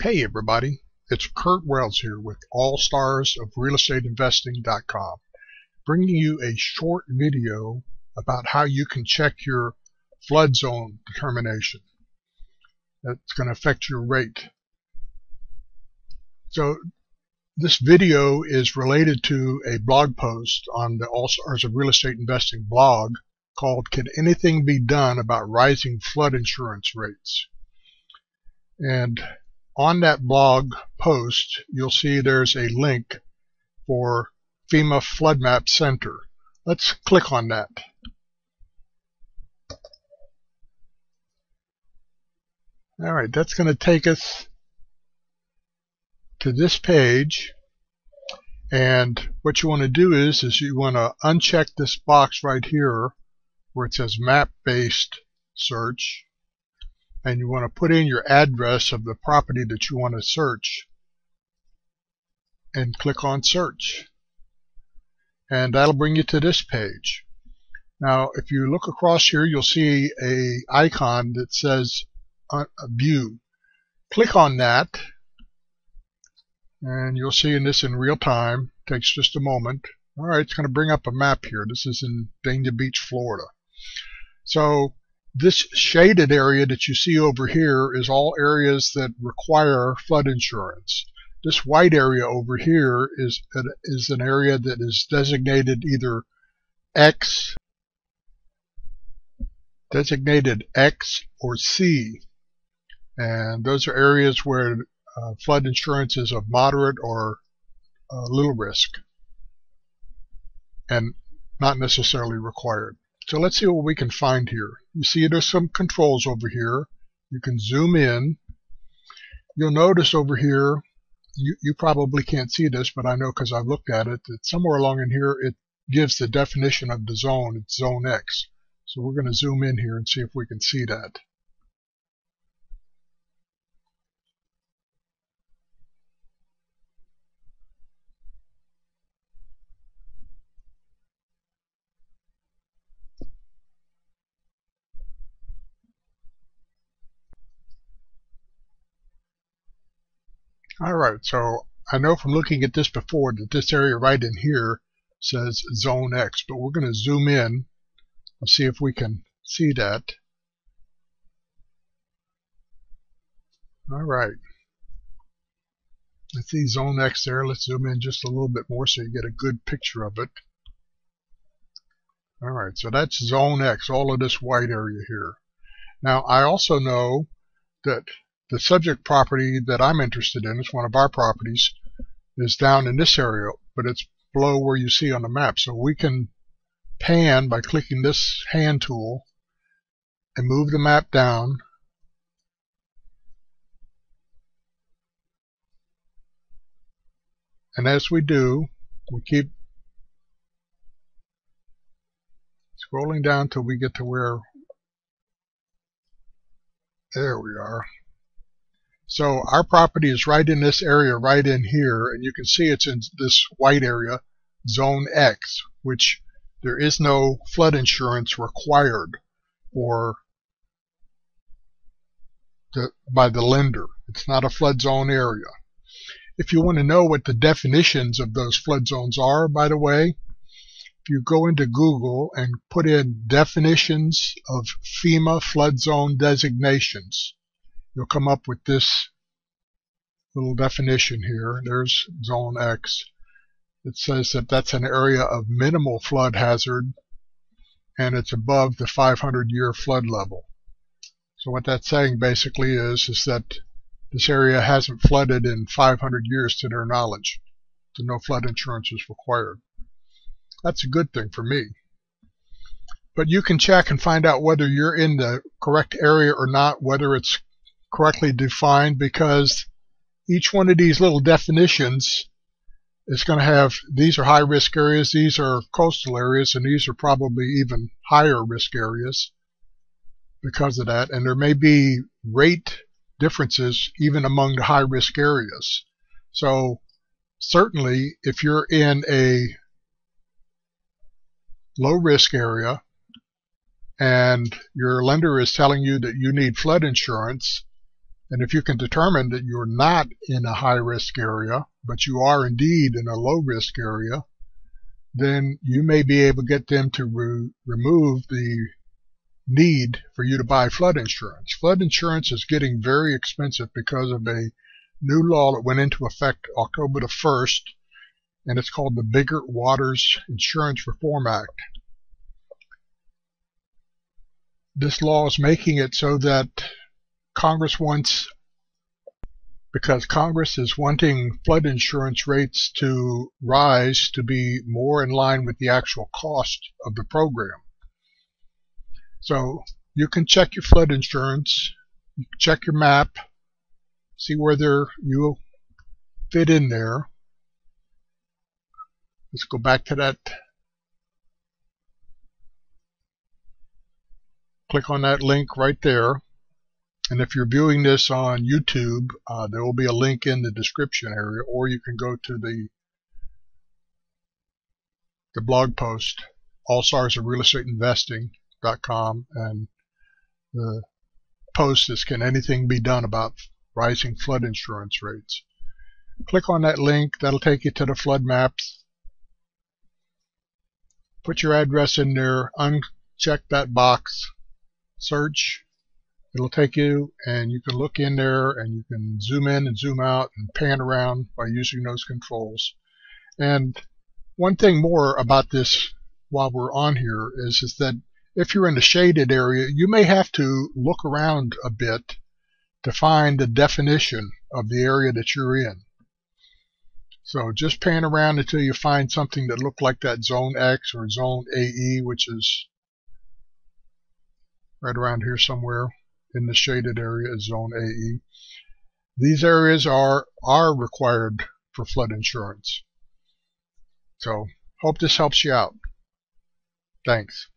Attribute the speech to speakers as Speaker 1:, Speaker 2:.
Speaker 1: Hey everybody, it's Kurt Wells here with All Stars of RealEstateInvesting.com, bringing you a short video about how you can check your flood zone determination. That's going to affect your rate. So this video is related to a blog post on the All Stars of Real Estate Investing blog called "Can Anything Be Done About Rising Flood Insurance Rates?" And on that blog post, you'll see there's a link for FEMA Flood Map Center. Let's click on that. All right, that's going to take us to this page. And what you want to do is you want to uncheck this box right here where it says map-based search. And you want to put in your address of the property that you want to search and click on search, and that'll bring you to this page. Now if you look across here, you'll see a icon that says view. Click on that and you'll see this in real time. Takes just a moment. Alright, it's going to bring up a map here. This is in Dania Beach, Florida. So this shaded area that you see over here is all areas that require flood insurance. This white area over here is an area that is designated either X or C. And those are areas where flood insurance is of moderate or little risk and not necessarily required. So let's see what we can find here. You see there's some controls over here. You can zoom in. You'll notice over here, you probably can't see this, but I know because I've looked at it, that somewhere along in here it gives the definition of the zone. It's zone X. So we're going to zoom in here and see if we can see that. Alright, so I know from looking at this before that this area right in here says Zone X, but we're going to zoom in and see if we can see that. Alright, let's see Zone X there. Let's zoom in just a little bit more so you get a good picture of it. Alright, so that's Zone X, all of this white area here. Now I also know that the subject property that I'm interested in, it's one of our properties, is down in this area, but it's below where you see on the map. So we can pan by clicking this hand tool and move the map down. And as we do, we keep scrolling down till we get to where, there we are. So our property is right in this area, right in here, and you can see it's in this white area, Zone X, which there is no flood insurance required by the lender. It's not a flood zone area. If you want to know what the definitions of those flood zones are, by the way, if you go into Google and put in definitions of FEMA flood zone designations, you'll come up with this little definition here. There's Zone X. It says that that's an area of minimal flood hazard and it's above the 500-year flood level. So what that's saying basically is that this area hasn't flooded in 500 years to their knowledge. So no flood insurance is required. That's a good thing for me. But you can check and find out whether you're in the correct area or not, whether it's correctly defined, because each one of these little definitions is going to have, these are high risk areas, these are coastal areas, and these are probably even higher risk areas because of that. And there may be rate differences even among the high risk areas. So certainly if you're in a low risk area and your lender is telling you that you need flood insurance, And if you can determine that you're not in a high-risk area, but you are indeed in a low-risk area, then you may be able to get them to remove the need for you to buy flood insurance. Flood insurance is getting very expensive because of a new law that went into effect October the 1st, and it's called the Biggert-Waters Insurance Reform Act. This law is making it so that Congress is wanting flood insurance rates to rise to be more in line with the actual cost of the program. So you can check your flood insurance, you can check your map, see whether you fit in there. Let's go back to that. Click on that link right there. And if you're viewing this on YouTube, there will be a link in the description area, or you can go to the blog post, allstarsofrealestateInvesting.com, and the post is "Can anything be done about rising flood insurance rates?" Click on that link. That'll take you to the flood maps. Put your address in there, uncheck that box, search. It'll take you, and you can look in there, and you can zoom in and zoom out and pan around by using those controls. And one thing more about this while we're on here is that if you're in the shaded area, you may have to look around a bit to find the definition of the area that you're in. So just pan around until you find something that looks like that Zone X or Zone AE, which is right around here somewhere. In the shaded area is Zone AE. These areas are required for flood insurance. So, hope this helps you out. Thanks.